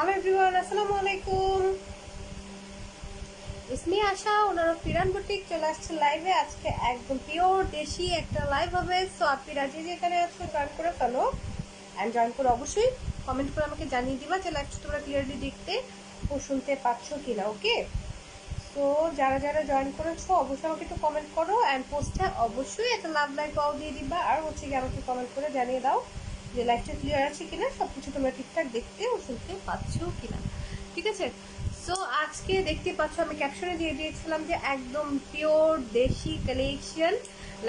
Hello everyone, আসসালামু আলাইকুম। ইসমি আশা, ওনারা ফিরান বুটিক চলে আসছে লাইভে। আজকে একদম পিওর দেশি একটা লাইভ হবে। সো আপনারা যে যেখানে আছো জয়েন করে ফেলো, অ্যান্ড জয়েন করে অবশ্যই কমেন্ট করে আমাকে জানিয়ে দিবা যে লাইভটা তোমরা ক্লিয়ারলি দেখতে ও শুনতে পাচ্ছ কিনা। ওকে, সো যারা যারা জয়েন করেছো অবশ্যই আমাকে একটু কমেন্ট করো, অ্যান্ড পোস্টে অবশ্যই একটা লাভ লাইক পাও দিয়ে দিবা। আর হচ্ছে কি আমাকে কমেন্ট করে জানিয়ে দাও যে লাইভটা ক্লিয়ার আছে কিনা, সব কিছু তোমরা ঠিকঠাক দেখতে ও শুনতে পাচ্ছ কিনা। ঠিক আছে, সো আজকে দেখতে পাচ্ছ আমি ক্যাপশনে দিয়ে দিয়েছিলাম যে একদম পিওর দেশি কালেকশন।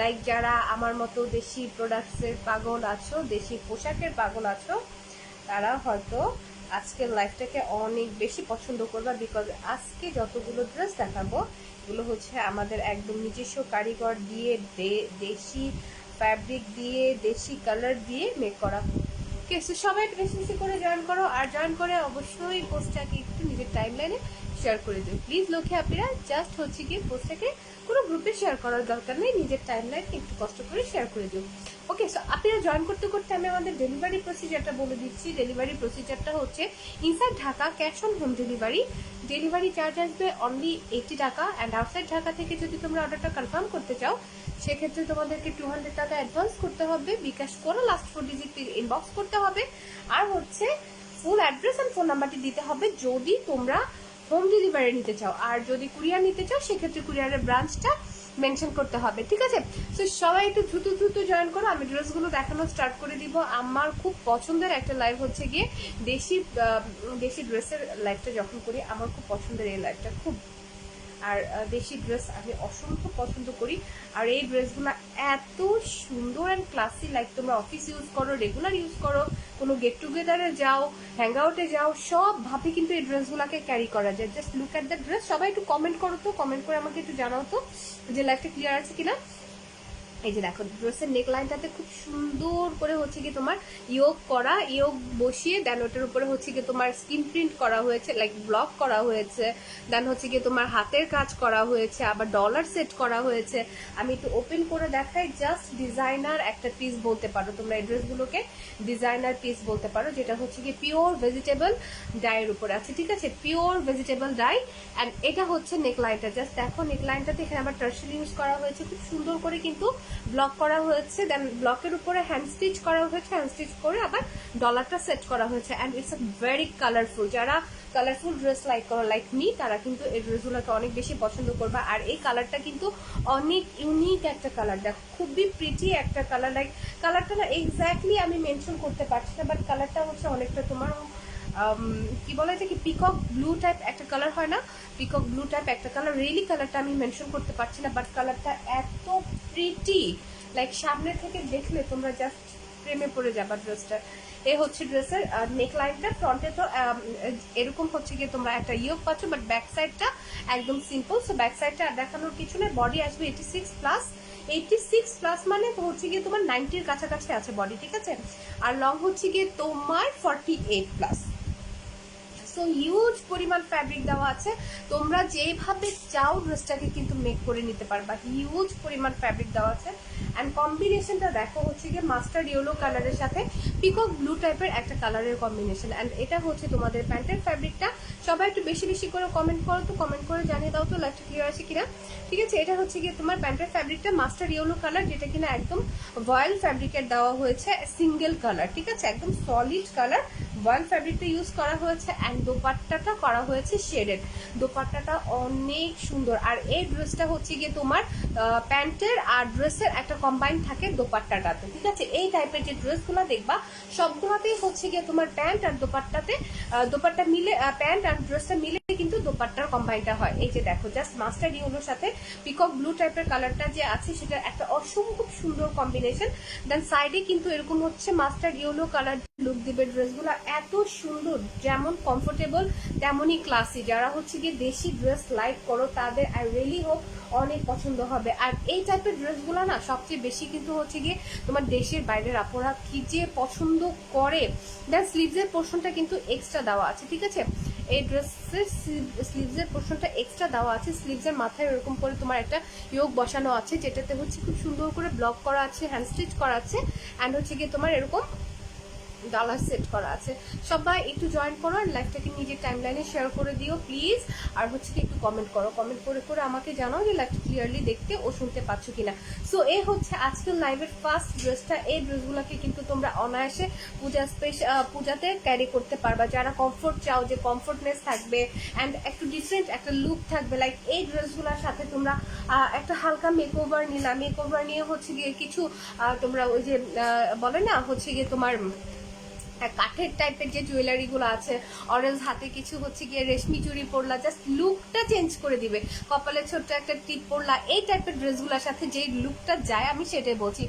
লাইক যারা আমার মতো দেশি প্রোডাক্টসের পাগল আছো, দেশি পোশাকের পাগল আছো, তারা হয়তো আজকের লাইফটাকে অনেক বেশি পছন্দ করবা। বিকজ আজকে যতগুলো ড্রেস দেখাবো এগুলো হচ্ছে আমাদের একদম নিজস্ব কারিগর দিয়ে, দেশি ফ্যাব্রিক দিয়ে, দেশি কালার দিয়ে মেক করা। ওকে, সো সবাই বেশি বেশি করে জয়েন করো, আর জয়েন করে অবশ্যই পোস্টটাকে একটু নিজের টাইম লাইনে শেয়ার করে দিও প্লিজ। লক্ষ্যে আপনারা জাস্ট হচ্ছে কি পোস্টটাকে কোনো গ্রুপে শেয়ার করার দরকার নেই, নিজের টাইম লাইন একটু কষ্ট করে শেয়ার করে দিও। ওকে, সো আপনারা জয়েন করতে করতে আমি আমাদের ডেলিভারি প্রসিজারটা বলে দিচ্ছি। ডেলিভারি প্রসিজারটা হচ্ছে inside Dhaka cash on home delivery. Delivery charge আসবে অনলি 80 টাকা, অ্যান্ড আউটসাইড ঢাকা থেকে যদি তোমরা অর্ডারটা কনফার্ম করতে চাও সেক্ষেত্রে তোমাদেরকে 200 টাকা অ্যাডভান্স করতে হবে, বিকাশ করে লাস্ট 4 ডিজিট ইনবক্স করতে হবে। আর হচ্ছে ফুল অ্যাড্রেস অ্যান্ড ফোন নাম্বারটি দিতে হবে যদি তোমরা হোম ডেলিভারি নিতে চাও। আর যদি কুরিয়ার নিতে চাও সেক্ষেত্রে কুরিয়ারের ব্রাঞ্চটা মেনশন করতে হবে। ঠিক আছে, তো সবাই একটু দ্রুত দ্রুত জয়েন করো, আমি ড্রেসগুলো দেখানো স্টার্ট করে দিব। আমার খুব পছন্দের একটা লাইভ হচ্ছে গিয়ে দেশি দেশি ড্রেসের লাইভটা যখন করি, আমার খুব পছন্দের এই লাইভটা খুব। আর দেশি ড্রেস আমি অসংখ্য পছন্দ করি। আর এই ড্রেসগুলো এত সুন্দর অ্যান্ড ক্লাসি, লাইক তোমরা অফিস ইউজ করো, রেগুলার ইউজ করো, কোনো গেট টুগেদারে যাও, হ্যাং আউটে যাও, সবভাবে কিন্তু এই ড্রেসগুলোকে ক্যারি করা যায়। Just look at the dress. সবাই একটু কমেন্ট করো তো, কমেন্ট করে আমাকে একটু জানাও তো যে লাইফটা ক্লিয়ার আছে কিনা। এই যে দেখো ড্রেসের নেক লাইনটাতে খুব সুন্দর করে হচ্ছে কি তোমার ইয়োগ করা, ইয়োগ বসিয়ে দেন ওটার উপরে হচ্ছে কি তোমার স্কিন প্রিন্ট করা হয়েছে, লাইক ব্লক করা হয়েছে। দেন হচ্ছে কি তোমার হাতের কাজ করা হয়েছে, আবার ডলার সেট করা হয়েছে। আমি একটু ওপেন করে দেখাই। জাস্ট ডিজাইনার একটা পিস বলতে পারো তোমরা, এই ড্রেসগুলোকে ডিজাইনার পিস বলতে পারো, যেটা হচ্ছে কি পিওর ভেজিটেবল ডাইয়ের উপরে আছে। ঠিক আছে, পিওর ভেজিটেবল ডাই। অ্যান্ড এটা হচ্ছে নেক লাইনটা। জাস্ট দেখো নেক লাইনটাতে এখানে আবার টার্সেল ইউজ করা হয়েছে, খুব সুন্দর করে কিন্তু ব্লক করা হয়েছে। দেন ব্লকের উপরে হ্যান্ড স্টিচ করা হয়েছে, হ্যান্ড স্টিচ করে আবার ডলারটা সেট করা হয়েছে। And it's a very colourful. যারা কালারফুল ড্রেস লাইক করো লাইক মি, তারা কিন্তু এই ড্রেসগুলোকে অনেক বেশি পছন্দ করবা। আর এই কালারটা কিন্তু অনেক ইউনিক একটা কালার, দেখো খুবই প্রিটি একটা কালার। লাইক কালারটা না এক্স্যাক্টলি আমি মেনশন করতে পারছি না, বাট কালারটা হচ্ছে অনেকটা তোমার কি বলে যে কি পিকক ব্লু টাইপ একটা কালার হয় না, পিকক ব্লু টাইপ একটা কালার। রিয়েলি কালারটা আমি মেনশন করতে পারছি না, বাট কালারটা এত প্রিটি, লাইক সামনে থেকে দেখলে তোমরা জাস্ট প্রেমে পড়ে যাবা ড্রেসটা। এই হচ্ছে ড্রেসের নেক লাইনটা। ফ্রন্টে তো এরকম হচ্ছে গিয়ে তোমরা একটা ইয়োগ পাচ্ছ, বাট ব্যাক সাইডটা একদম সিম্পল। সো ব্যাক সাইডটা দেখানোর কিছু নেই। বডি আসবে 86+। 86+ মানে হচ্ছে গিয়ে তোমার 90-র কাছাকাছি আছে বডি। ঠিক আছে, আর লং হচ্ছে গিয়ে তোমার 48+। সো হিউজ পরিমাণ ফ্যাব্রিক দেওয়া আছে, তোমরা যেভাবে চাও ড্রেসটাকে কিন্তু মেক করে নিতে পারবা। হিউজ পরিমাণ ফ্যাব্রিক দেওয়া আছে। অ্যান্ড কম্বিনেশনটা দেখো হচ্ছে গিয়ে মাস্টার্ড ইয়েলো কালারের সাথে পিকক ব্লু টাইপের একটা কালারের কম্বিনেশন। অ্যান্ড এটা হচ্ছে তোমাদের প্যান্টের ফ্যাব্রিকটা। সবাই একটু বেশি বেশি করে কমেন্ট করো তো, কমেন্ট করে জানিয়ে দাও তো লাইফটা ক্লিয়ার আছে কিনা। ঠিক আছে, এটা হচ্ছে গিয়ে তোমার প্যান্টের ফ্যাব্রিকটা মাস্টার্ড ইয়েলো কালার, যেটা কিনা একদম ভয়েল ফ্যাব্রিকের দেওয়া হয়েছে, সিঙ্গেল কালার। ঠিক আছে, একদম সলিড কালার ভয়েল ফ্যাব্রিকটা ইউজ করা হয়েছে। অ্যান্ড দোপাট্টাটা করা হয়েছে শেডেড। দোপাট্টাটা অনেক সুন্দর। আর এই ড্রেসটা হচ্ছে গিয়ে তোমার প্যান্টের আর ড্রেসের একটা কম্বাইন থাকে দোপাট্টাটাতে। ঠিক আছে, এই টাইপের যে ড্রেসগুলো দেখবা সবগুলোতেই হচ্ছে গিয়ে তোমার প্যান্ট আর দোপাট্টাতে দোপাট্টা মিলে, প্যান্ট আর ড্রেসটা মিলে কিন্তু দোপাট্টার কম্বাইনটা হয়। এই যে দেখো জাস্ট মাস্টার্ড ইয়েলোর সাথে পিকক ব্লু টাইপের কালারটা যে আছে সেটা একটা অসম্ভব সুন্দর কম্বিনেশন। দেন সাইডে কিন্তু এরকম হচ্ছে মাস্টার্ড ইয়েলো কালার লুক দিবে। ড্রেসগুলো এত সুন্দর, যেমন কমফোর্টেবল তেমনই ক্লাসি। যারা হচ্ছে গিয়ে দেশি ড্রেস লাইক করো তাদের আই রিয়েলি হোপ অনেক পছন্দ হবে। আর এই টাইপের ড্রেসগুলো না সবচেয়ে বেশি কিন্তু হচ্ছে গিয়ে তোমার দেশের বাইরের আপুরা কি যে পছন্দ করে। দেন স্লিভসের পোর্শনটা কিন্তু এক্সট্রা দেওয়া আছে। ঠিক আছে, এই ড্রেসের স্লিভসের পোর্শনটা এক্সট্রা দেওয়া আছে। স্লিভসের মাথায় এরকম করে তোমার একটা ইয়োগ বসানো আছে, যেটাতে হচ্ছে খুব সুন্দর করে ব্লক করা আছে, হ্যান্ড স্টিচ করা আছে। অ্যান্ড হচ্ছে গিয়ে তোমার এরকম ডলার সেট করা আছে। সবাই একটু জয়েন করো আর লাইভটাকে নিজের টাইমলাইনে শেয়ার করে দিও প্লিজ। আর হচ্ছে কি একটু কমেন্ট করো, কমেন্ট করে করে আমাকে জানাও যে লাইভটা ক্লিয়ারলি দেখতে ও শুনতে পাচ্ছ কিনা। সো এই হচ্ছে আজকের লাইভের ফার্স্ট ড্রেসটা। এই ড্রেসগুলোকে কিন্তু তোমরা অনায়াসে পূজাতে ক্যারি করতে পারবা, যারা কমফোর্ট চাও, যে কমফোর্টনেস থাকবে অ্যান্ড একটু ডিফারেন্ট একটা লুক থাকবে। লাইক এই ড্রেসগুলোর সাথে তোমরা একটা হালকা মেকওভার নিলাম, মেকওভার নিয়ে হচ্ছে গিয়ে কিছু তোমরা ওই যে বলে না হচ্ছে গিয়ে তোমার কাঠের টাইপের যে জুয়েলারি গুলো আছে, অরেঞ্জ হাতে কিছু হচ্ছে গিয়ে রেশমি চুড়ি পরলা, জাস্ট লুকটা চেঞ্জ করে দিবে। কপালে ছোট্ট একটা টিপ পরলা, এই টাইপের ড্রেসগুলোর সাথে যে লুকটা যায় আমি সেটাই বলছি।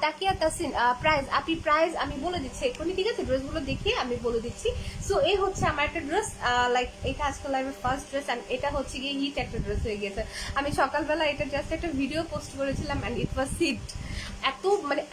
তাকিয়া তাসিন প্রাইস, আপনি প্রাইস আমি বলে দিচ্ছি এক্ষুনি, ঠিক আছে? ড্রেসগুলো দেখিয়ে আমি বলে দিচ্ছি। সো এই হচ্ছে আমার একটা ড্রেস, লাইক এটা আজকাল লাইফের ফার্স্ট ড্রেস অ্যান্ড এটা হচ্ছে গিয়ে হিট একটা ড্রেস হয়ে গেছে। আমি সকালবেলা এটা জাস্ট একটা ভিডিও পোস্ট করেছিলাম অ্যান্ড ইট ওয়াজ হিট।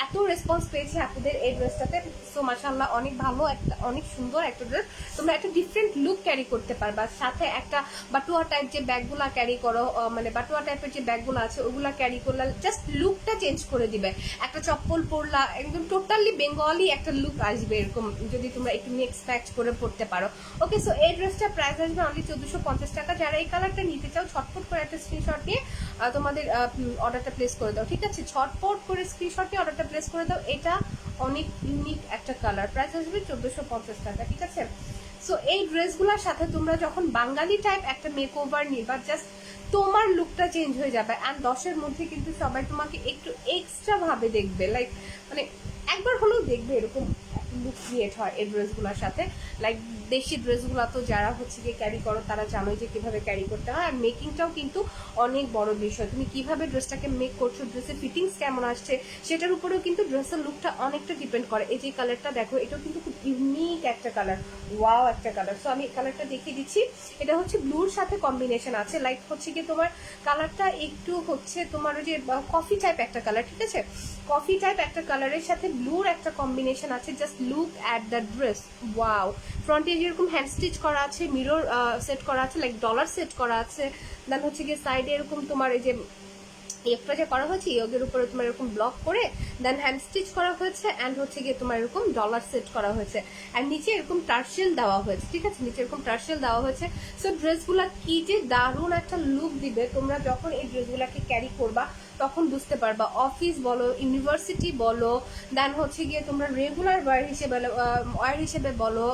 এত রেসপন্স পেয়েছি আপনাদের এই ড্রেসটাতে। সো মাশাআল্লাহ অনেক ভালো একটা, অনেক সুন্দর একটা ড্রেস। তোমরা একটা ডিফারেন্ট লুক ক্যারি করতে পারবা, সাথে একটা বাটুয়া টাইপ যে ব্যাগগুলা ক্যারি করো, মানে বাটুয়া টাইপের যে ব্যাগগুলো আছে ওগুলা ক্যারি করলে জাস্ট লুকটা চেঞ্জ করে দিবে। একটা চপ্পল পরলা, একদম টোটালি বেঙ্গলি একটা লুক আসবে এরকম, যদি তোমরা একটু মিক্স ম্যাচ করে পড়তে পারো। ওকে, সো এই ড্রেসটা প্রাইস আসবে অনলি 1450 টাকা। যারা এই কালারটা নিতে চাও ছটফট করে একটা স্ক্রিনশট নিয়ে তোমাদের অর্ডারটা প্লেস করে দাও, ঠিক আছে? ছটফট করে স্ক্রিনশট নিয়ে অর্ডারটা প্লেস করে দাও। এটা অনেক ইউনিক একটা কালার, প্রাইস আসবে 1450 টাকা, ঠিক আছে? সো এই ড্রেসগুলোর সাথে তোমরা যখন বাঙালি টাইপ একটা মেকওভার নিবা, জাস্ট তোমার লুকটা চেঞ্জ হয়ে যাবে। অ্যান্ড 10-এর মধ্যে কিন্তু সবাই তোমাকে একটু এক্সট্রা ভাবে দেখবে, লাইক মানে একবার হলেও দেখবে এরকম লুক ক্রিয়েট হয় এই ড্রেসগুলোর সাথে। লাইক দেশি ড্রেসগুলো তো যারা হচ্ছে গিয়ে ক্যারি করো তারা জানোই যে কিভাবে ক্যারি করতে হয়, আর মেকিংটাও কিন্তু অনেক বড় বিষয়। তুমি কিভাবে ড্রেসটাকে মেক করছো, ড্রেসের ফিটিংস কেমন আসছে, সেটার উপরেও কিন্তু ড্রেসের লুকটা অনেকটা ডিপেন্ড করে। এই যে কালারটা দেখো, এটাও কিন্তু খুব ইউনিক একটা কালার, ওয়াও একটা কালার। সো আমি কালারটা দেখিয়ে দিচ্ছি। এটা হচ্ছে ব্লুর সাথে কম্বিনেশন আছে, লাইক হচ্ছে গিয়ে তোমার কালারটা একটু হচ্ছে তোমার ওই যে কফি টাইপ একটা কালার, ঠিক আছে? কফি টাইপ একটা কালারের সাথে ব্লুর একটা কম্বিনেশন আছে। Just look at the dress, wow. ফ্রন্টে যেরকম হ্যান্ড স্টিচ করা আছে, মিরর সেট করা আছে, লাইক ডলার সেট করা আছে। দেন হচ্ছে গিয়ে সাইডে এরকম তোমার এই যে একটা যে করা হয়েছে ইয়োগের উপরে তোমার এরকম ব্লক করে দেন হ্যান্ড স্টিচ করা হয়েছে, অ্যান্ড হচ্ছে গিয়ে তোমার এরকম ডলার সেট করা হয়েছে, অ্যান্ড নিচে এরকম টার্সেল দেওয়া হয়েছে, ঠিক আছে? নিচে এরকম টার্সেল দেওয়া হয়েছে। সো ড্রেসগুলা কি যে দারুণ একটা লুক দিবে, তোমরা যখন এই ড্রেসগুলাকে ক্যারি করবা তখন বুঝতে পারবা। অফিস বলো, ইউনিভার্সিটি বলো, দেন হচ্ছে গিয়ে তোমরা রেগুলার ওয়ার হিসেবে বলো,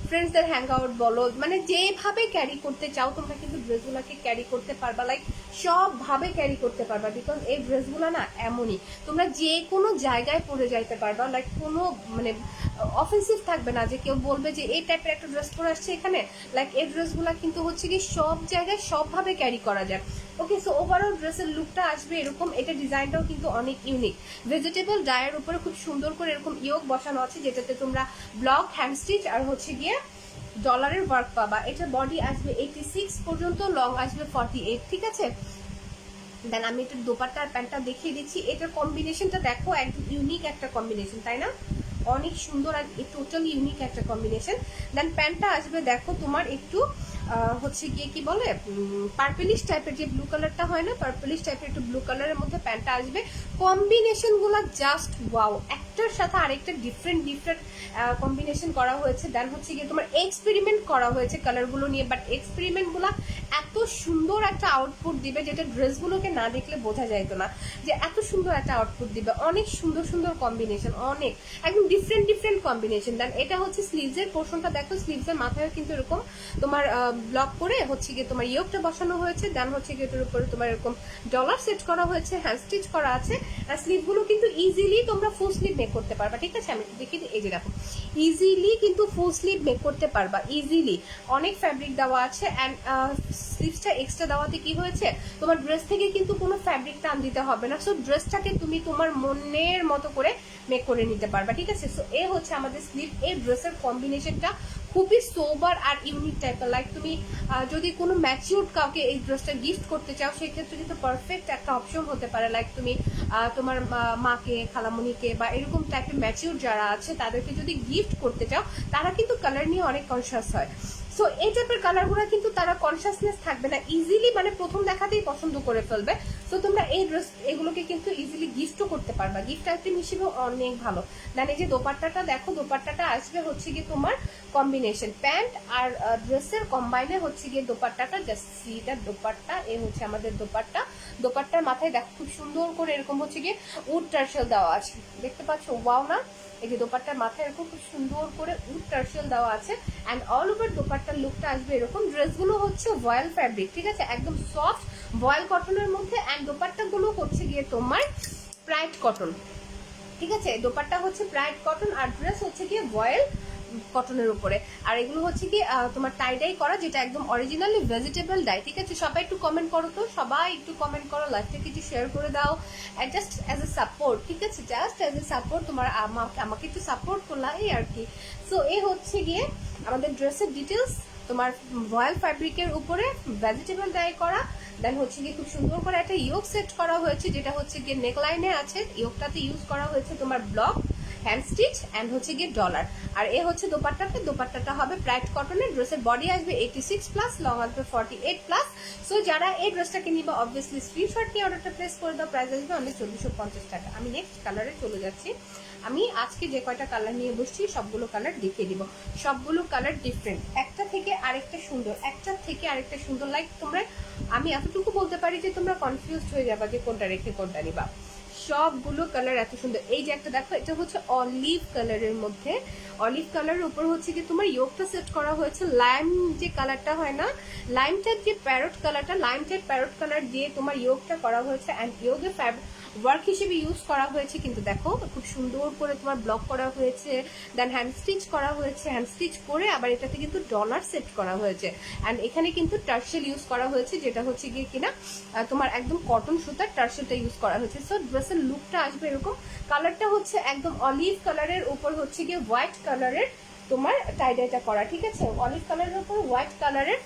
ফ্রেন্ডসদের হ্যাং আউট বলো, মানে যেভাবে ক্যারি করতে চাও তোমরা কিন্তু ড্রেসগুলোকে ক্যারি করতে পারবা, লাইক সবভাবে ক্যারি করতে পারবা। বিকজ এই ড্রেসগুলো না এমনই, তোমরা যে কোনো জায়গায় পরে যাইতে পারবা, লাইক কোনো মানে অফেন্সিভ থাকবে না যে কেউ বলবে যে এই টাইপের একটা ড্রেস পরে আসছে এখানে। লাইক এই ড্রেসগুলো কিন্তু হচ্ছে কি সব জায়গায় সবভাবে ক্যারি করা যায়। ওকে, সো ওভারঅল ড্রেসের লুকটা আসবে এরকম। এটা ডিজাইনটাও কিন্তু অনেক ইউনিক, ভেজিটেবল ডায়ের উপরে খুব সুন্দর করে এরকম ইয়োগ বসানো আছে, যেটাতে তোমরা ব্লক, হ্যান্ড স্টিচ আর হচ্ছে গিয়ে ডলারের ওয়ার্ক পাবা। এটা বডি আসবে 86 পর্যন্ত, লং আসবে 48, ঠিক আছে? দেন আমি এটা দোপাট্টা আর প্যান্টটা দেখিয়ে দিচ্ছি। এটার কম্বিনেশনটা দেখো, একদম ইউনিক একটা কম্বিনেশন, তাই না? অনেক সুন্দর আর টোটালি ইউনিক একটা কম্বিনেশন। দেন প্যান্টটা আসবে দেখো তোমার একটু হচ্ছে গিয়ে কি বলে পার্পলিশ টাইপের, যে ব্লু কালারটা হয় না, পার্পলিশ টাইপের একটু ব্লু কালারের মধ্যে প্যান্টটা আসবে। কম্বিনেশনগুলো জাস্ট ওয়াও, একটার সাথে আরেকটা ডিফারেন্ট কম্বিনেশন করা হয়েছে। দেন হচ্ছে গিয়ে তোমার এক্সপেরিমেন্ট করা হয়েছে কালারগুলো নিয়ে, বাট এক্সপেরিমেন্টগুলো এত সুন্দর একটা আউটপুট দিবে যেটা ড্রেসগুলোকে না দেখলে বোঝা যাইতো না যে এত সুন্দর একটা আউটপুট দিবে। অনেক সুন্দর সুন্দর কম্বিনেশন, অনেক একদম ডিফারেন্ট কম্বিনেশন। দেন এটা হচ্ছে স্লিভসের পোর্শনটা দেখো, স্লিভসের মাথায় কিন্তু এরকম তোমার ব্লক করে হচ্ছে গিয়ে তোমার ইয়োগটা বসানো হয়েছে। দেন হচ্ছে গিয়ে এটার উপরে তোমার এরকম ডলার সেট করা হয়েছে, হ্যান্ড স্টিচ করা আছে। আর স্লিভগুলো কিন্তু ইজিলি তোমরা ফুল স্লিভ মেক করতে পারবা, ঠিক আছে? আমি দেখি এই যে দেখো, ইজিলি কিন্তু ফুল স্লিভ মেক করতে পারবা ইজিলি। অনেক ফ্যাব্রিক দেওয়া আছে, অ্যান্ড স্লিভসটা এক্সট্রা দেওয়াতে কি হয়েছে, তোমার ড্রেস থেকে কিন্তু কোনো ফ্যাব্রিক টান দিতে হবে না। সো ড্রেসটাকে তুমি তোমার মনের মতো করে মেক করে নিতে পারবা, ঠিক আছে? সো এ হচ্ছে আমাদের স্লিভ। এই ড্রেসের কম্বিনেশনটা খুবই সোবার আর ইউনিক টাইপের। লাইক তুমি যদি কোনো ম্যাচিউরড কাউকে এই ড্রেসটা গিফট করতে চাও, সেক্ষেত্রে কিন্তু পারফেক্ট একটা অপশন হতে পারে। লাইক তুমি তোমার মাকে, খালামণিকে বা এরকম টাইপের ম্যাচিউরড যারা আছে তাদেরকে যদি গিফট করতে চাও, তারা কিন্তু কালার নিয়ে অনেক কনসিয়াস হয়। সো এই টাইপের কালারগুলো কিন্তু তারা কনসিয়াসনেস থাকবে না, ইজিলি মানে প্রথম দেখাতেই পছন্দ করে ফেলবে। সো তোমরা এই ড্রেস এগুলোকে কিন্তু ইজিলি গিফটও করতে পারবা, গিফট আইটেম হিসেবে অনেক ভালো। দেন এই যে দোপাট্টাটা দেখো, দোপাট্টাটা আসবে হচ্ছে গিয়ে তোমার কম্বিনেশন প্যান্ট আর ড্রেসের কম্বাইনে হচ্ছে গিয়ে দোপাট্টাটা, জাস্ট সিটার দোপাট্টা, এ হচ্ছে আমাদের দোপাট্টা। দোপাট্টার মাথায় দেখো খুব সুন্দর করে এরকম হচ্ছে গিয়ে উড টার্সেল দেওয়া আছে, দেখতে পাচ্ছ? ওয়াও না? এই যে দোপাট্টার মাথায় এরকম খুব সুন্দর করে উড টার্সেল দেওয়া আছে অ্যান্ড অল ওভার দোপাট্টার লুকটা আসবে এরকম। ড্রেসগুলো হচ্ছে ভয়েল ফ্যাব্রিক, ঠিক আছে, একদম সফট ভয়েল কটনের মধ্যে অ্যান্ড দোপাট্টাগুলো হচ্ছে গিয়ে তোমার প্রাইড কটন, ঠিক আছে? দোপাট্টা হচ্ছে প্রাইড কটন আর ড্রেস হচ্ছে গিয়ে ভয়েল কটনের উপরে। আর এগুলো হচ্ছে কি তোমার টাই ডাই করা, যেটা একদম অরিজিনালি ভেজিটেবল ডাই, ঠিক আছে? সবাই একটু কমেন্ট করো তো, সবাই একটু কমেন্ট করো, লাইভটাকে একটু শেয়ার করে দাও জাস্ট অ্যাজ এ সাপোর্ট, ঠিক আছে? জাস্ট অ্যাজ এ সাপোর্ট, তোমার আমাকে একটু সাপোর্ট করলা এই আর কি। সো এই হচ্ছে গিয়ে আমাদের ড্রেসের ডিটেলস, তোমার ভয়েল ফ্যাব্রিকের উপরে ভেজিটেবল ডাই করা। দেন হচ্ছে গিয়ে খুব সুন্দর করে একটা ইয়োগ সেট করা হয়েছে, যেটা হচ্ছে গিয়ে নেকলাইনে আছে, ইয়োগটাতে ইউজ করা হয়েছে তোমার ব্লক হ্যান্ড স্টিচ অ্যান্ড হচ্ছে গিয়ে ডলার। আর এ হচ্ছে দোপাট্টাটা, দোপাট্টাটা হবে প্রাইড কটনের, ড্রেসের বডি আসবে 86 প্লাস, লং আসবে 48 প্লাস। সো যারা এই ড্রেসটাকে নিবা অবভিয়াসলি স্ক্রিনশট নিয়ে অর্ডারটা প্লেস করে দাও, প্রাইস আসবে অনলি 1450 টাকা। আমি নেক্সট কালারে চলে যাচ্ছি। আমি আজকে যে কয়টা কালার নিয়ে বসছি সবগুলো কালার দেখিয়ে দিব, সবগুলো কালার ডিফারেন্ট, একটা থেকে আরেকটা সুন্দর, একটা থেকে আরেকটা সুন্দর। লাইক তোমরা, আমি এতটুকু বলতে পারি যে তোমরা কনফিউজ হয়ে যাবা যে কোনটা রেখে কোনটা নিবা, সবগুলো কালার এত সুন্দর। এই যে একটা দেখো, এটা হচ্ছে অলিভ কালারের মধ্যে, অলিভ কালারের উপর হচ্ছে কি তোমার ইয়োগটা সেট করা হয়েছে লাইম যে কালারটা হয় না, লাইম টাইপ যে প্যারট কালারটা, লাইম টাইপ প্যারট কালার দিয়ে তোমার ইয়োগটা করা হয়েছে অ্যান্ড ইয়োগে ওয়ার্ক হিসেবে ইউজ করা হয়েছে, কিন্তু দেখো খুব সুন্দর করে তোমার ব্লক করা হয়েছে, দেন হ্যান্ড স্টিচ করা হয়েছে, হ্যান্ড স্টিচ করে আবার এটাতে কিন্তু ডলার সেট করা হয়েছে অ্যান্ড এখানে কিন্তু টার্সেল ইউজ করা হয়েছে, যেটা হচ্ছে গিয়ে কিনা তোমার একদম কটন সুতার টার্সেলটা ইউজ করা হয়েছে। সো ড্রেসের লুকটা আসবে এরকম, কালারটা হচ্ছে একদম অলিভ কালারের উপর হচ্ছে গিয়ে হোয়াইট কালারের তোমার টাই ডাইটা করা, ঠিক আছে? অলিভ কালারের উপর হোয়াইট কালারের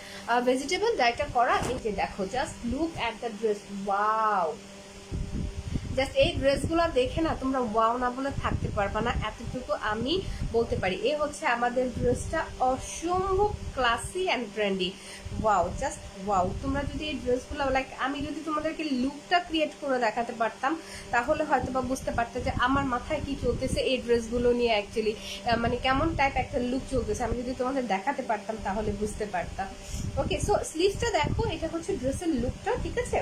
ভেজিটেবল ডাইটা করা। এই যে দেখো, just look at the dress, wow! Just এই ড্রেসগুলো দেখে না তোমরা ওয়াও না বলে থাকতে পারবা না, এতটুকু আমি বলতে পারি। এই হচ্ছে আমাদের ড্রেসটা, অসম্ভব classy and trendy, wow, just wow! তোমরা যদি এই ড্রেসগুলো, লাইক আমি যদি তোমাদেরকে লুকটা ক্রিয়েট করে দেখাতে পারতাম তাহলে হয়তো বা বুঝতে পারতে যে আমার মাথায় কি চলতেছে এই ড্রেসগুলো নিয়ে, অ্যাকচুয়ালি মানে কেমন টাইপ একটা লুক চলতেছে, আমি যদি তোমাদের দেখাতে পারতাম তাহলে বুঝতে পারতাম। ওকে, সো স্লিভসটা দেখো, এটা হচ্ছে ড্রেসের লুকটা, ঠিক আছে?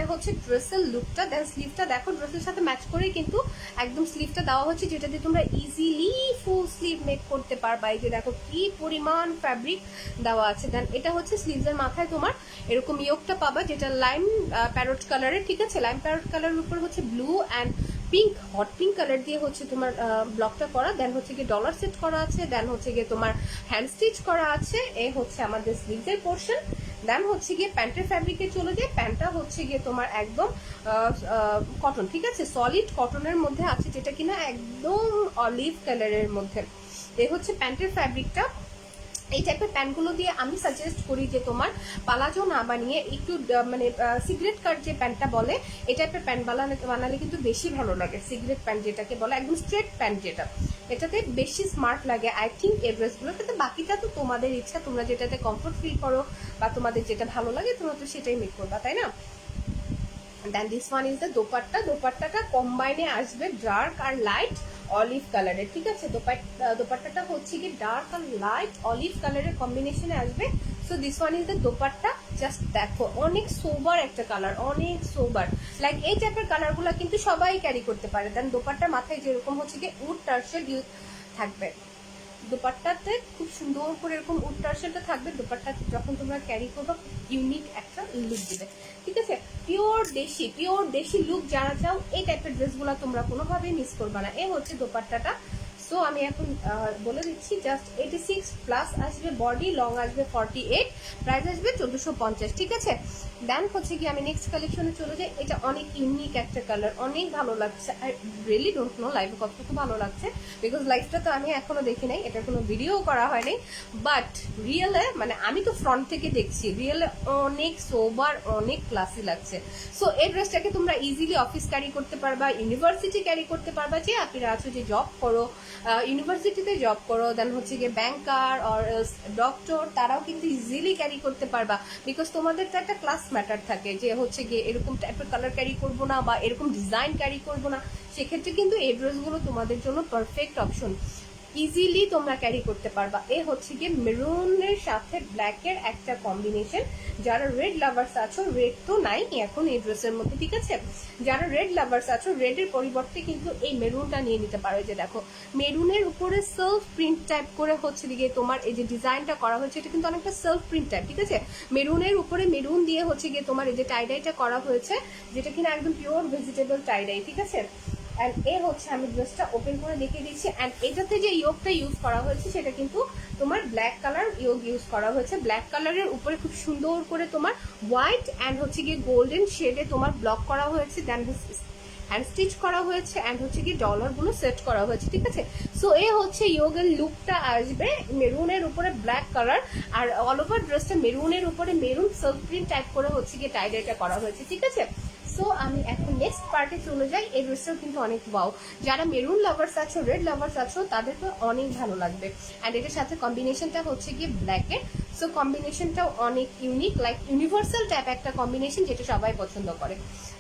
এটা হচ্ছে ড্রেসের লুকটা। দেন স্লিভটা দেখো, ড্রেসের সাথে ম্যাচ করে কিন্তু একদম স্লিভটা দেওয়া হচ্ছে, যেটা দিয়ে তোমরা ইজিলি ফুল স্লিভ মেক করতে পারবা। এই যে দেখো কি পরিমাণ ফ্যাব্রিক দেওয়া আছে। দেন এটা হচ্ছে স্লিভসের মাথায় তোমার এরকম ইয়োগটা পাবা, যেটা লাইম প্যারট কালারের, ঠিক আছে? লাইম প্যারট কালারের উপর হচ্ছে blue and pink, hot pink colour দিয়ে হচ্ছে তোমার ব্লকটা করা। দেন হচ্ছে গিয়ে ডলার সেট করা আছে, দেন হচ্ছে গিয়ে তোমার হ্যান্ড স্টিচ করা আছে। এই হচ্ছে আমাদের স্লিভসের পোর্শন। দেন হচ্ছে গিয়ে প্যান্টের ফ্যাব্রিকে চলে যায়, প্যান্টটা হচ্ছে গিয়ে তোমার একদম কটন, ঠিক আছে? সলিড কটনের মধ্যে আছে, যেটা কিনা একদম অলিভ কালারের মধ্যে। এই হচ্ছে প্যান্টের ফ্যাব্রিকটা। এই টাইপের প্যান্টগুলো দিয়ে আমি সাজেস্ট করি যে তোমার পালাজো না বানিয়ে একটু মানে সিগারেট কাট যে প্যান্টটা বলে, এই টাইপের প্যান্ট বানালে কিন্তু বেশি ভালো লাগে। সিগারেট প্যান্ট যেটাকে বলে, একদম স্ট্রেট প্যান্ট যেটা, এটাতে বেশি স্মার্ট লাগে আই থিঙ্ক এই ড্রেসগুলো। কিন্তু বাকিটা তো তোমাদের ইচ্ছা, তোমরা যেটাতে কমফোর্ট ফিল করো বা তোমাদের যেটা ভালো লাগে তোমরা তো সেটাই মেক করবা, তাই না? Then this one is the dupatta. দোপাট্টাটা কম্বাইনে আসবে ডার্ক আর লাইট অলিভ কালারের, ঠিক আছে? দোপাট্টাটা হচ্ছে কি ডার্ক আর লাইট অলিভ কালারের কম্বিনেশনে আসবে। So this one is the dupatta. Just দেখো, অনেক সোবার একটা কালার, অনেক সোবার, লাইক এই টাইপের কালারগুলো কিন্তু সবাই ক্যারি করতে পারে। দেন দোপাট্টার মাথায় যেরকম হচ্ছে কি উড টার্সেল থাকবে, দোপাট্টাতে খুব সুন্দর করে এরকম উড টার্সেলটা থাকবে। দোপাট্টা যখন তোমরা ক্যারি করবে ইউনিক একটা লুক দিবে, ঠিক আছে? পিওর দেশি লুক যারা চাও, এই টাইপের ড্রেসগুলো তোমরা কোনোভাবেই মিস করবে না। এ হচ্ছে দোপাট্টাটা। সো আমি এখন বলে দিচ্ছি, জাস্ট 86 প্লাস আসবে বডি, লং আসবে 48, প্রাইস আসবে 1450, ঠিক আছে? দেন হচ্ছে কি আমি নেক্সট কালেকশনে চলে যাই। এটা অনেক ইউনিক একটা কালার, অনেক ভালো লাগছে। আই রিয়েলি ডোন্ট নো লাইভে কতটুকু ভালো লাগছে, বিকজ লাইভটা তো আমি এখনো দেখি নাই, এটার কোনো ভিডিও করা হয়নি, বাট রিয়েলে মানে আমি তো ফ্রন্ট থেকে দেখছি, রিয়েলে অনেক সোবার, অনেক ক্লাসি লাগছে। সো এই ড্রেসটাকে তোমরা ইজিলি অফিস ক্যারি করতে পারবা, ইউনিভার্সিটি ক্যারি করতে পারবা, যে আপনারা আছো যে জব করো ইউনিভার্সিটিতে জব করো, দেন হচ্ছে গিয়ে ব্যাংকার অর ডক্টর, তারাও কিন্তু ইজিলি ক্যারি করতে পারবা। বিকজ তোমাদের তো একটা ক্লাস ম্যাটার থাকে যে হচ্ছে গিয়ে এরকম টাইপের কালার ক্যারি করবো না বা এরকম ডিজাইন ক্যারি করবো না, সেক্ষেত্রে কিন্তু এই ড্রেসগুলো তোমাদের জন্য পারফেক্ট অপশন, ইজিলি তোমরা ক্যারি করতে পারবা। এ হচ্ছে গিয়ে মেরুনের সাথে ব্ল্যাকের একটা কম্বিনেশন। যারা রেড লাভার্স আছো, রেড তো নাই এখন এই ড্রেসের মধ্যে, ঠিক আছে, যারা রেড লাভার্স আছো রেডের পরিবর্তে কিন্তু এই মেরুনটা নিয়ে নিতে পারো। যে দেখো মেরুনের উপরে সেলফ প্রিন্ট টাইপ করে হচ্ছে দিকে তোমার এই যে ডিজাইনটা করা হয়েছে, এটা কিন্তু অনেকটা সেলফ প্রিন্ট টাইপ, ঠিক আছে, মেরুনের উপরে মেরুন দিয়ে হচ্ছে গিয়ে তোমার এই যে টাইডাইটা করা হয়েছে, যেটা কিনা একদম পিওর ভেজিটেবল টাইডাই, ঠিক আছে। অ্যান্ড এ হচ্ছে, আমি ড্রেসটা ওপেন করে দেখিয়ে দিচ্ছি। অ্যান্ড এটাতে যে ইয়োগটা ইউজ করা হয়েছে সেটা কিন্তু তোমার ব্ল্যাক কালার ইয়োগ ইউজ করা হয়েছে। ব্ল্যাক কালারের উপরে খুব সুন্দর করে তোমার হোয়াইট অ্যান্ড হচ্ছে গিয়ে গোল্ডেন শেডে তোমার ব্লক করা হয়েছে, দেন হ্যান্ড স্টিচ করা হয়েছে, অ্যান্ড হচ্ছে কি ডলারগুলো সেট করা হয়েছে, ঠিক আছে। সো এ হচ্ছে ইয়োগের লুকটা আসবে মেরুনের উপরে ব্ল্যাক কালার, আর অল ওভার ড্রেসটা মেরুনের উপরে মেরুন সিল্ক প্রিন্ট টাইপ করে হচ্ছে গিয়ে টাইডাইটা করা হয়েছে, ঠিক আছে। সো আমি এখন নেক্সট পার্টে চলে যাই। এই ড্রেসটাও কিন্তু অনেক ওয়াও, যারা মেরুন লাভার্স আছো, রেড লাভার্স আছো, তাদেরকে অনেক ভালো লাগবে। অ্যান্ড এটার সাথে কম্বিনেশনটা হচ্ছে গিয়ে ব্ল্যাকের, সো কম্বিনেশনটাও অনেক ইউনিক, লাইক ইউনিভার্সাল টাইপ একটা কম্বিনেশন, যেটা সবাই পছন্দ করে।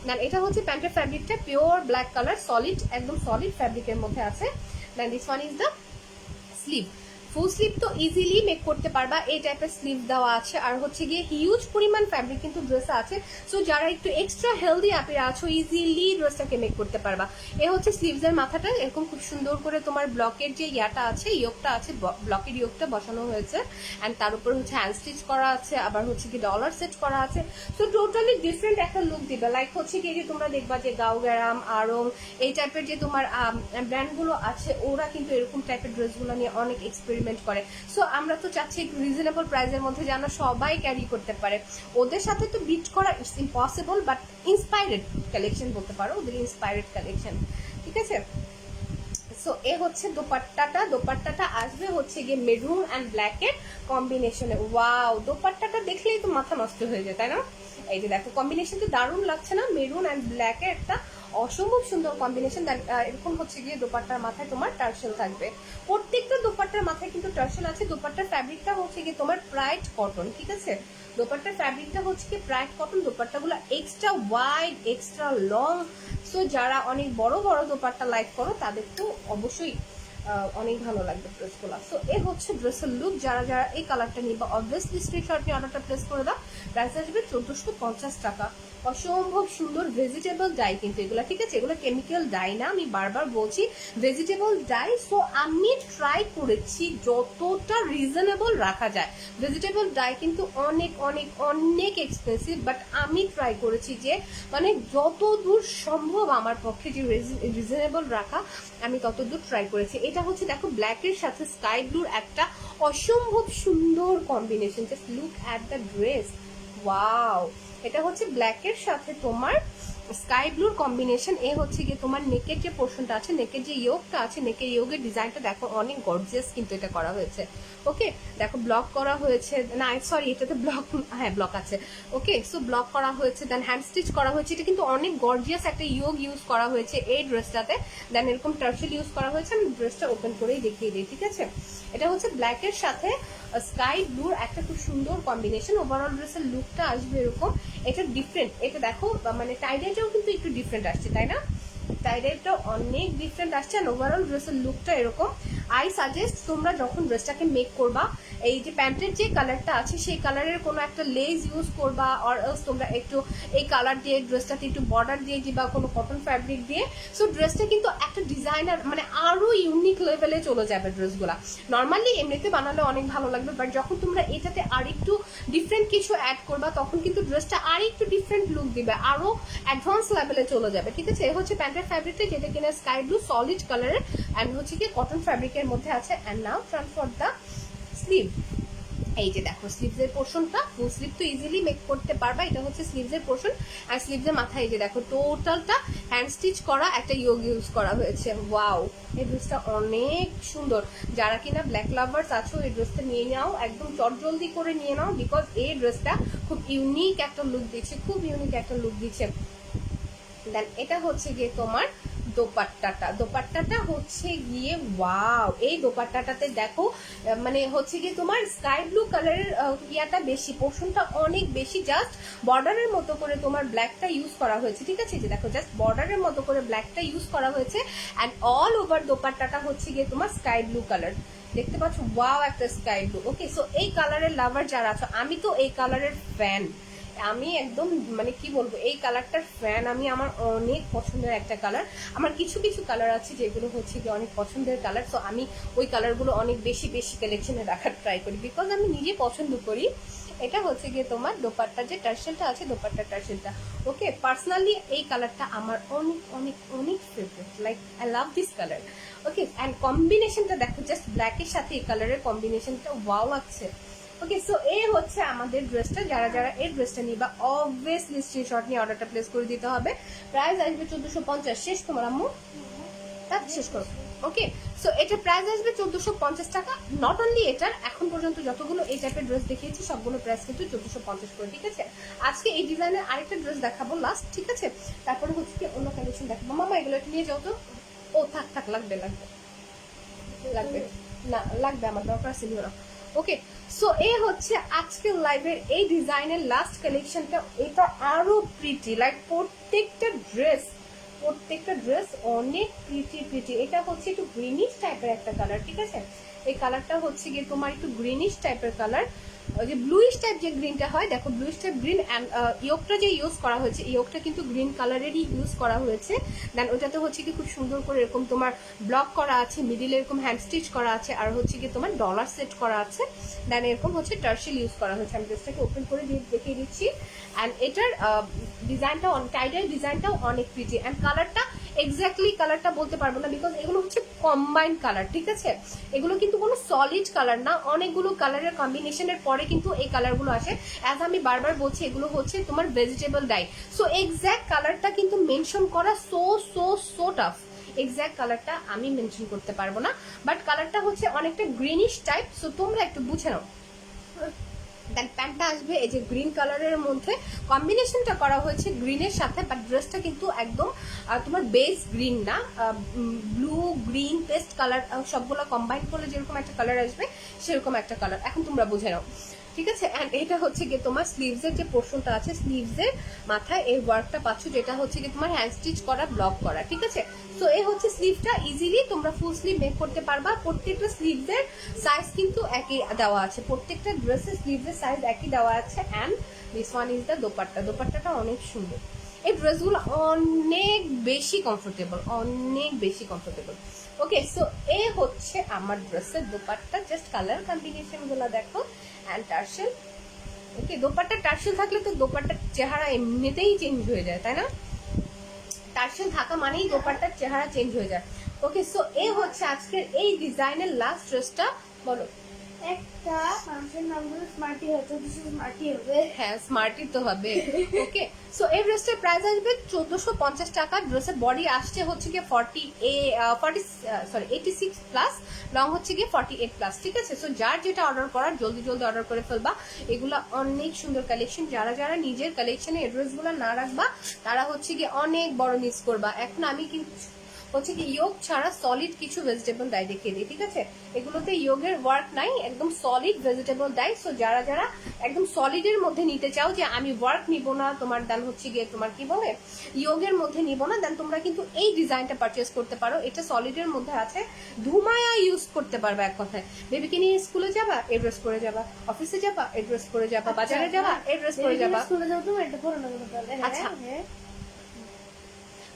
দেন এটা হচ্ছে প্যান্টের ফ্যাব্রিকটা পিওর ব্ল্যাক কালার, সলিড, একদম সলিড ফ্যাব্রিকের মধ্যে আছে। Then this one is the sleeve. Full sleeve তো ইজিলি মেক করতে পারবা, এই টাইপের স্লিভ দেওয়া আছে। আর হচ্ছে গিয়ে হিউজ পরিমাণ ফ্যাব্রিক কিন্তু ড্রেসে আছে, সো যারা একটু এক্সট্রা হেলদি আপেরা আছো ইজিলি ড্রেসটাকে মেক করতে পারবা। এ হচ্ছে স্লিভসের মাথাটা, এরকম খুব সুন্দর করে তোমার ব্লকের যে ইয়াটা আছে, ইয়োগটা আছে, ব্লকের ইয়োগটা বসানো হয়েছে, অ্যান্ড তার উপর হচ্ছে হ্যান্ড স্টিচ করা আছে, আবার হচ্ছে কি ডলার সেট করা আছে। সো টোটালি ডিফারেন্ট একটা লুক দিবে। লাইক হচ্ছে কি যে তোমরা দেখবা যে গাউগ্যারাম, আরং, এই টাইপের যে তোমার ব্র্যান্ডগুলো আছে, ওরা কিন্তু এরকম টাইপের ড্রেসগুলো নিয়ে অনেক এক্সপেরিমেন্ট করে। সো আমরা তো চাচ্ছি একটু রিজনেবল প্রাইসের মধ্যে যেন সবাই ক্যারি করতে পারে। ওদের সাথে তো বিট করা it's impossible, but inspired collection বলতে পারো, ওদের ইন্সপায়ার্ড কালেকশন, ঠিক আছে। সো এ হচ্ছে দোপাট্টাটা আসবে হচ্ছে গিয়ে মেরুন অ্যান্ড ব্ল্যাকের কম্বিনেশনে। ওয়াও, দোপাট্টাটা দেখলেই তো মাথা নষ্ট হয়ে যায়, তাই না? এই যে দেখো কম্বিনেশনটা দারুণ লাগছে না? মেরুন অ্যান্ড ব্ল্যাকের একটা অসম্ভব সুন্দর কম্বিনেশন। এরকম হচ্ছে গিয়ে দোপাট্টার মাথায় তোমার টার্সেল থাকবে, প্রত্যেকটা দোপাট্টার মাথায় কিন্তু টার্সেল আছে। দোপাট্টার ফ্যাব্রিকটা হচ্ছে গিয়ে তোমার প্রাইড কটন, ঠিক আছে, দোপাট্টার ফ্যাব্রিকটা হচ্ছে কি প্রাইড কটন। দোপাট্টাগুলো extra wide, extra long, so যারা অনেক বড় বড় দোপাট্টা লাইক করো তাদের তো অবশ্যই অনেক ভালো লাগবে ড্রেসগুলো। সো এ হচ্ছে ড্রেসের লুক। যারা যারা এই কালারটা নিবা অবভিয়াসলি স্ক্রিনশট নিয়ে অর্ডারটা প্লেস করে দাও। প্রাইস আসবে 1450 টাকা। অসম্ভব সুন্দর ভেজিটেবল ডাই কিন্তু এগুলো, ঠিক আছে, এগুলো কেমিক্যাল ডাই না, আমি বারবার বলছি ভেজিটেবল ডাই। সো আমি ট্রাই করেছি যতটা রিজনেবল রাখা যায়। ভেজিটেবল ডাই কিন্তু অনেক অনেক অনেক এক্সপেন্সিভ, বাট আমি ট্রাই করেছি যে মানে যতদূর সম্ভব আমার পক্ষে যে রিজনেবল রাখা, আমি ততদূর ট্রাই করেছি। এটা হচ্ছে দেখো ব্ল্যাকের সাথে স্কাই ব্লুর একটা অসম্ভব সুন্দর combination. Just look at the dress, wow. এটা হচ্ছে ব্ল্যাকের সাথে তোমার স্কাই ব্লুর কম্বিনেশন। এ হচ্ছে গিয়ে তোমার নেকের যে পোর্শনটা আছে, নেকের যে ইয়োগটা আছে, নেকের ইয়োগের ডিজাইনটা দেখো অনেক গর্জিয়াস কিন্তু এটা করা হয়েছে। ওকে, দেখো ব্লক করা হয়েছে, না সরি এটাতে ব্লক, হ্যাঁ ব্লক আছে। ওকে, সো ব্লক করা হয়েছে, দেন হ্যান্ড স্টিচ করা হয়েছে। এটা কিন্তু অনেক গর্জিয়াস একটা ইয়োগ ইউজ করা হয়েছে এই ড্রেসটাতে। দেন এরকম টার্সেল ইউজ করা হয়েছে। আমি ড্রেসটা ওপেন করেই দেখিয়ে দিই, ঠিক আছে। এটা হচ্ছে ব্ল্যাকের সাথে স্কাই ব্লুর একটা খুব সুন্দর কম্বিনেশন। ওভারঅল ড্রেসের লুকটা আসবে এরকম। এটা ডিফারেন্ট, এটা দেখো মানে টাইডাইটাও কিন্তু একটু ডিফারেন্ট আসছে, তাই না? টাইডাইটাও অনেক ডিফারেন্ট আসছে। আর ওভারঅল ড্রেসের লুকটা এরকম। আই সাজেস্ট তোমরা যখন ড্রেসটাকে মেক করবা, এই যে প্যান্টের যে কালারটা আছে সেই কালারের কোনো একটা লেস ইউজ করবা, অর এলস তোমরা একটু এই কালার দিয়ে ড্রেসটাতে একটু বর্ডার দিয়ে দিবা কোনো কটন ফ্যাব্রিক দিয়ে। সো ড্রেসটা কিন্তু একটা ডিজাইনার মানে আরো ইউনিক লেভেলে চলে যাবে ড্রেসগুলা। নর্মালি এমনিতে বানালে অনেক ভালো লাগবে, বাট যখন তোমরা এটাতে আর একটু ডিফারেন্ট কিছু অ্যাড করবা তখন কিন্তু ড্রেসটা আর একটু ডিফারেন্ট লুক দিবে, আরো অ্যাডভান্স লেভেলে চলে যাবে, ঠিক আছে। এ হচ্ছে প্যান্টের ফ্যাব্রিকটা, যেটা কিনা স্কাই ব্লু সলিড কালারের অ্যান্ড হচ্ছে কি কটন ফ্যাব্রিকের মধ্যে আছে। And now transfer the sleeve. এই যে দেখো স্লিভসের পোর্শনটা, ফুল স্লিভ তো ইজিলি মেক করতে পারবা। এটা হচ্ছে স্লিভসের পোর্শন। আর স্লিভসের মাথায় এই যে দেখো টোটালটা হ্যান্ড স্টিচ করা একটা ইয়োগ ইউজ করা হয়েছে। ওয়াও, এই ড্রেসটা অনেক সুন্দর। যারা কিনা ব্ল্যাক লাভার্স আছো এই ড্রেসটা নিয়ে নাও, একদম চটজলদি করে নিয়ে নাও, বিকজ এই ড্রেসটা খুব ইউনিক একটা লুক দিচ্ছে, খুব ইউনিক একটা লুক দিচ্ছে। দেন এটা হচ্ছে গিয়ে তোমার দোপাট্টাটা হচ্ছে গিয়ে ওয়াও, এই দোপাট্টাটাতে দেখো মানে হচ্ছে গিয়ে তোমার স্কাই ব্লু কালারের ইয়াটা বেশি, পোর্শনটা অনেক বেশি, জাস্ট বর্ডারের মতো করে তোমার ব্ল্যাকটা ইউজ করা হয়েছে, ঠিক আছে? যে দেখো জাস্ট বর্ডারের মতো করে ব্ল্যাকটা ইউজ করা হয়েছে অ্যান্ড অল ওভার দোপাট্টাটা হচ্ছে গিয়ে তোমার স্কাই ব্লু কালার, দেখতে পাচ্ছ ওয়াও একটা স্কাই ব্লু। ওকে, সো এই কালারের লাভার যারা আছো, আমি তো এই কালারের ফ্যান, আমি একদম মানে কি বলবো, এই কালারটার ফ্যান আমি, আমার অনেক পছন্দের একটা কালার। আমার কিছু কিছু কালার আছে যেগুলো হচ্ছে কি অনেক পছন্দের কালার, তো আমি ওই কালারগুলো অনেক বেশি বেশি কালেকশনে রাখার ট্রাই করি, বিকজ আমি নিজে পছন্দ করি। এটা হচ্ছে গিয়ে তোমার দোপাট্টা যে টার্সেলটা আছে, দোপাট্টার টার্সেলটা। ওকে, পার্সোনালি এই কালারটা আমার অনেক অনেক অনেক favourite, like I love this colour. Okay, and কম্বিনেশনটা দেখো, জাস্ট ব্ল্যাকের সাথে এই কালারের কম্বিনেশনটা ওয়াও লাগছে। ওকে, সো এই হচ্ছে আমাদের ড্রেসটা। যারা যারা এই ড্রেসটা নিবা অবভিয়াসলি স্ক্রিনশট নিয়ে অর্ডারটা প্লেস করে দিতে হবে। প্রাইস আসবে 1450। শেষ তোমার আম্মু? তার শেষ করো। ওকে, সো এটার প্রাইস আসবে 1450 টাকা। নট অনলি এটার, এখন পর্যন্ত যতগুলো এই টাইপের ড্রেস দেখিয়েছি সবগুলো প্রাইস কিন্তু 1450 করে, ঠিক আছে? আজকে এই ডিজাইনের আরেকটা ড্রেস দেখাবো লাস্ট, ঠিক আছে? তারপরে হচ্ছে কি অন্য কালেকশন দেখাবো। মামা এগুলো একটু নিয়ে যাও তো। ও থাক থাক, লাগবে লাগবে লাগবে না, লাগবে, আমার দরকার ছিল না। ওকে, সো এই হচ্ছে আজকের লাইভের এই ডিজাইনের লাস্ট কালেকশনটা। এটা আরো প্রিটি, লাইক প্রত্যেকটা ড্রেস অনেক প্রিটি। এটা হচ্ছে একটু গ্রিনিশ টাইপের একটা কালার, ঠিক আছে? এই কালারটা হচ্ছে গিয়ে তোমার একটু গ্রিনিশ টাইপের কালার, ওই যে ব্লুইশ টাইপ যে গ্রিনটা হয়, দেখো ব্লুইশ টাইপ গ্রিন। অ্যান্ড ইয়োগটা যে ইউজ করা হয়েছে, ইয়োগটা কিন্তু গ্রিন কালারেরই ইউজ করা হয়েছে। দেন ওটাতে হচ্ছে কি খুব সুন্দর করে এরকম তোমার ব্লক করা আছে, মিডিলে এরকম হ্যান্ড স্টিচ করা আছে, আর হচ্ছে কি তোমার ডলার সেট করা আছে। দেন এরকম হচ্ছে টার্সেল ইউজ করা হয়েছে। আমি ড্রেসটাকে ওপেন করে দেখিয়ে দিচ্ছি। অ্যান্ড এটার ডিজাইনটাও, টাইডাই ডিজাইনটাও অনেক প্রিটি। অ্যান্ড কালারটা এক্স্যাক্টলি কালারটা বলতে পারবো না, বিকজ এগুলো হচ্ছে কম্বাইন্ড কালার, ঠিক আছে? এগুলো কিন্তু কোনো সলিড কালার না, অনেকগুলো কালারের কম্বিনেশনের পরে কিন্তু এই কালারগুলো আসে। অ্যাজ আমি বারবার বলছি, এগুলো হচ্ছে তোমার ভেজিটেবল ডাই, সো এক্স্যাক্ট কালারটা কিন্তু মেনশন করা সো টাফ। এক্স্যাক্ট কালারটা আমি মেনশন করতে পারবো না, বাট কালারটা হচ্ছে অনেকটা গ্রিনিশ টাইপ, সো তোমরা একটু বুঝে নাও। দেন প্যান্টটা আসবে এই যে গ্রিন কালারের মধ্যে, কম্বিনেশনটা করা হয়েছে গ্রিনের সাথে, বাট ড্রেসটা কিন্তু একদম তোমার বেস গ্রিন না, ব্লু গ্রিন পেস্ট কালার সবগুলো কম্বাইন করলে যেরকম একটা কালার আসবে সেরকম একটা কালার। এখন তোমরা বুঝে নাও, ঠিক আছে? অ্যান্ড এটা হচ্ছে গিয়ে তোমার স্লিভসের যে পোর্শনটা আছে, স্লিভসের মাথায় এই ওয়ার্কটা পাচ্ছ, যেটা হচ্ছে গিয়ে তোমার হ্যান্ড স্টিচ করা, ব্লক করা, ঠিক আছে? সো এই হচ্ছে স্লিভটা, ইজিলি তোমরা ফুল স্লিভ মেক করতে পারবা। প্রত্যেকটা স্লিভসের সাইজ কিন্তু একই দেওয়া আছে, প্রত্যেকটা ড্রেসের স্লিভসের সাইজ একই দেওয়া আছে। And this one is the dupatta. দোপাট্টাটা অনেক সুন্দর, এই ড্রেসগুলো অনেক বেশি কমফোর্টেবল। ওকে, সো এই হচ্ছে আমার ড্রেসের দোপাট্টা। জাস্ট কালার কম্বিনেশন গুলো দেখো and tassel. Okay, dupatta tassel থাকলে তো দোপাট্টার চেহারা এমনিতেই চেঞ্জ হয়ে যায়, তাই না? টার্সেল থাকা মানেই দোপাট্টার চেহারা চেঞ্জ হয়ে যায়। ওকে, সো এই হচ্ছে আজকের এই ডিজাইনের লাস্ট ড্রেসটা। বলো। একটা মানুষের নাম হলো স্মার্টি, হয়তো কিছু স্মার্টি হবে। হ্যাঁ, স্মার্টই তো হবে। ওকে, সো এই ড্রেসটার প্রাইস আসবে 1450 টাকা। ড্রেসের বডি আসছে হচ্ছে গিয়ে 86 প্লাস, লং হচ্ছে গিয়ে 48 প্লাস, ঠিক আছে? সো যার যেটা অর্ডার করার জলদি অর্ডার করে ফেলবা। এগুলা অনেক সুন্দর কালেকশন, যারা যারা নিজের কালেকশনে এই ড্রেসগুলো না রাখবা তারা হচ্ছে গিয়ে অনেক বড় মিস করবা। এখন আমি কিন্তু হচ্ছে কি ইয়োগ ছাড়া সলিড কিছু ভেজিটেবল ডাই দেখিয়ে দিই, ঠিক আছে? এগুলোতে ইয়োগের ওয়ার্ক নাই, একদম সলিড ভেজিটেবল ডাই। সো যারা যারা একদম সলিডের মধ্যে নিতে চাও, যে আমি ওয়ার্ক নিব না, তোমার দেন হচ্ছে গিয়ে তোমার কি বলে ইয়োগের মধ্যে নিব না, দেন তোমরা কিন্তু এই ডিজাইনটা পারচেস করতে পারো। এটা সলিডের মধ্যে আছে, ধুমায়া ইউজ করতে পারবে। এক কথায় বেবিকে নিয়ে স্কুলে যাবা, এই ড্রেস পরে যাবা, অফিসে যাবা, এই ড্রেস পরে যাবা, বাজারে যাবা, এই ড্রেস পরে যাবা। স্কুলে যাও তুমি, এটা পরে নেবো তাহলে। আচ্ছা,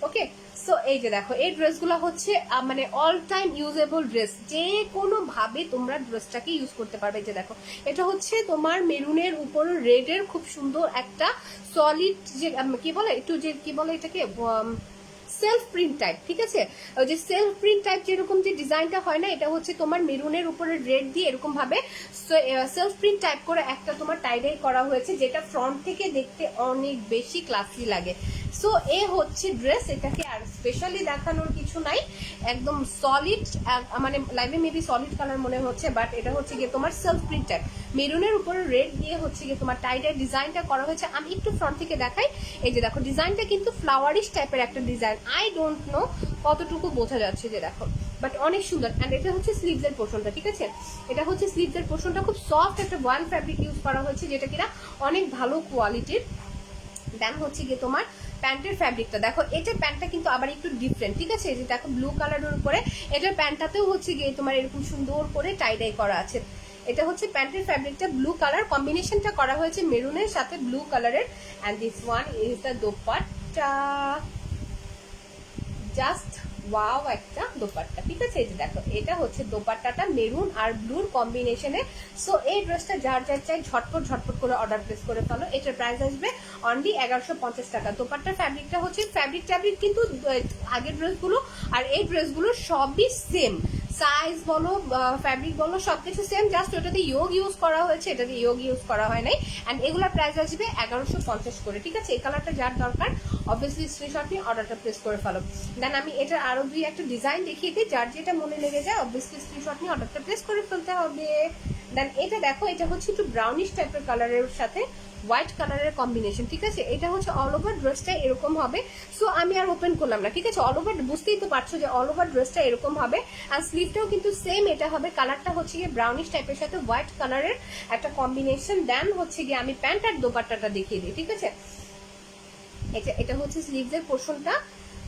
ওকে, সো এই যে দেখো এই ড্রেসগুলো হচ্ছে মানে অল টাইম ইউজেবল ড্রেস, যে কোনো ভাবে তোমরা ড্রেসটাকে ইউজ করতে পারবে। এই যে দেখো, এটা হচ্ছে তোমার মেরুনের উপর রেডের খুব সুন্দর একটা সলিড, যে কি বলে একটু, যে কি বলে এটাকে, সেলফ প্রিন্ট টাইপ, ঠিক আছে? ওই যে সেলফ প্রিন্ট টাইপ যেরকম যে ডিজাইনটা হয় না, এটা হচ্ছে তোমার মেরুনের উপরে রেড দিয়ে এরকম ভাবে সেলফ প্রিন্ট টাইপ করে একটা তোমার টাইডাই করা হয়েছে, যেটা ফ্রন্ট থেকে দেখতে অনেক বেশি ক্লাসি লাগে। সো এ হচ্ছে ড্রেস, এটাকে আর স্পেশালি দেখানোর কিছু নাই। একদম সলিড, মানে লাইভে মেবি সলিড কালার মনে হচ্ছে, বাট এটা হচ্ছে গিয়ে তোমার সেলফ প্রিন্টেড মেরুনের উপরে রেড দিয়ে হচ্ছে গিয়ে তোমার টাইডাই ডিজাইনটা করা হয়েছে। আমি একটু ফ্রন্ট থেকে দেখাই। এই যে দেখো ডিজাইনটা কিন্তু ফ্লাওয়ারিশ টাইপের একটা ডিজাইন, আই ডোন্ট নো কতটুকু বোঝা যাচ্ছে, যে দেখো বাট অনেক সুন্দর। অ্যান্ড এটা হচ্ছে স্লিভসের পোর্শনটা, ঠিক আছে, এটা হচ্ছে স্লিভসের পোর্শনটা, খুব সফট একটা ওয়ান ফ্যাব্রিক ইউজ করা হয়েছে, যেটা কিনা অনেক ভালো কোয়ালিটির। দেন হচ্ছে গিয়ে তোমার প্যান্টের ফ্যাব্রিকটা দেখো, এটার প্যান্টটা কিন্তু আবার একটু ডিফারেন্ট, ঠিক আছে, যে দেখো ব্লু কালারের উপরে এটার প্যান্টটাতেও হচ্ছে গিয়ে তোমার এরকম সুন্দর করে টাইডাই করা আছে। এটা হচ্ছে প্যান্টের ফ্যাব্রিকটা, ব্লু কালার কম্বিনেশনটা করা হয়েছে মেরুনের সাথে ব্লু কালারের। And this one is the dupatta, just wow একটা দোপাট্টা, ঠিক আছে। এই যে দেখো এটা হচ্ছে দোপাট্টাটা মেরুন আর ব্লুর কম্বিনেশনে। সো এই ড্রেসটা যার যার চাই ঝটপট করে অর্ডার প্লেস করে ফেলো। এটার প্রাইস আসবে অনলি 1150 টাকা। দোপাট্টার ফ্যাব্রিকটা হচ্ছে ফ্যাব্রিক কিন্তু আগের ড্রেসগুলো আর এই ড্রেসগুলো সবই সেম, সাইজ বলো ফ্যাব্রিক বলো সবকিছু সেম, জাস্ট ওটাতে ইয়োগ ইউজ করা হয়েছে, এটাতে ইয়োগ ইউজ করা হয় নাই। অ্যান্ড এগুলোর প্রাইস আসবে 1150 করে, ঠিক আছে। এই কালারটা যার দরকার অবভিয়াসলি স্ক্রিনশট নিয়ে অর্ডারটা প্লেস করে ফেলো। দেন আমি এটার আরো দুই একটা ডিজাইন দেখিয়ে দিই, যার যেটা মনে লেগে যায় অবভিয়াসলি স্ক্রিনশট নিয়ে অর্ডারটা প্লেস করে ফেলতে হবে। দেন এটা দেখো, এটা হচ্ছে একটু ব্রাউনিশ টাইপের কালারের সাথে হোয়াইট কালারের কম্বিনেশন, ঠিক আছে। এটা হচ্ছে অল ওভার ড্রেসটা এরকম হবে। সো আমি আর ওপেন করলাম না, ঠিক আছে, অল ওভার বুঝতেই তো পারছো যে অল ওভার ড্রেসটা এরকম হবে। আর স্লিভটাও কিন্তু সেম এটা হবে, কালারটা হচ্ছে গিয়ে ব্রাউনিশ টাইপের সাথে হোয়াইট কালারের একটা কম্বিনেশন। দেন হচ্ছে গিয়ে আমি প্যান্ট আর দোপাট্টাটা দেখিয়ে দিই, ঠিক আছে। এটা হচ্ছে স্লিভসের পোর্শনটা।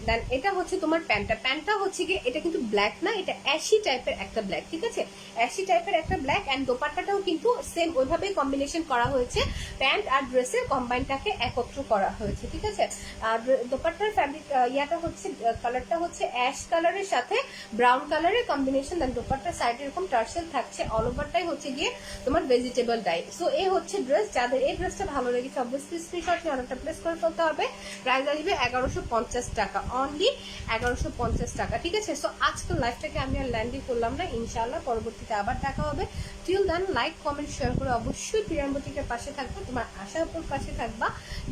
দেন এটা হচ্ছে তোমার প্যান্টটা হচ্ছে গিয়ে এটা কিন্তু ব্ল্যাক না, এটা অ্যাশি টাইপের একটা ব্ল্যাক, ঠিক আছে, অ্যাশি টাইপের একটা ব্ল্যাক। অ্যান্ড দোপাট্টাটাও কিন্তু সেম ওইভাবেই কম্বিনেশন করা হয়েছে, প্যান্ট আর ড্রেসের কম্বাইনটাকে একত্র করা হয়েছে, ঠিক আছে। আর দোপাট্টার ফ্যাব্রিক ইয়াটা হচ্ছে কালারটা হচ্ছে অ্যাশ কালারের সাথে ব্রাউন কালারের কম্বিনেশন। দেন দোপাট্টার সাইডে এরকম টার্সেল থাকছে, অল ওভারটাই হচ্ছে গিয়ে তোমার ভেজিটেবল ডাই। সো এই হচ্ছে ড্রেস, যাদের এই ড্রেসটা ভালো লেগেছে অবভিয়াসলি স্ক্রিনশট নিয়ে অর্ডারটা প্লেস করে ফেলতে হবে। প্রাইস আসবে 1150 টাকা, অনলি 1150 টাকা, ঠিক আছে। সো আজকের লাইফটাকে আমি আর ল্যান্ডই করলাম না, ইনশাআল্লাহ পরবর্তীতে আবার দেখা হবে। Till then like comment share করে অবশ্যই পিরান বুটিকের পাশে থাকবে, তোমার আশার উপর পাশে থাকবা।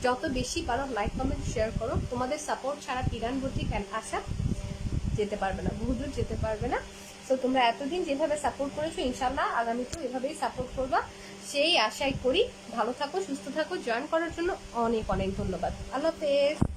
যত বেশি পারো লাইক কমেন্ট শেয়ার করো, তোমাদের সাপোর্ট ছাড়া পিরান বুটিক অ্যান্ড আশা যেতে পারবে না, বহুদূর যেতে পারবে না। সো তোমরা এতদিন যেভাবে সাপোর্ট করেছো ইনশাআল্লাহ আগামীতেও এভাবেই সাপোর্ট করবা, সেই আশাই করি। ভালো থাকো, সুস্থ থাকো। জয়েন করার জন্য অনেক অনেক ধন্যবাদ। আল্লাহ হাফেজ।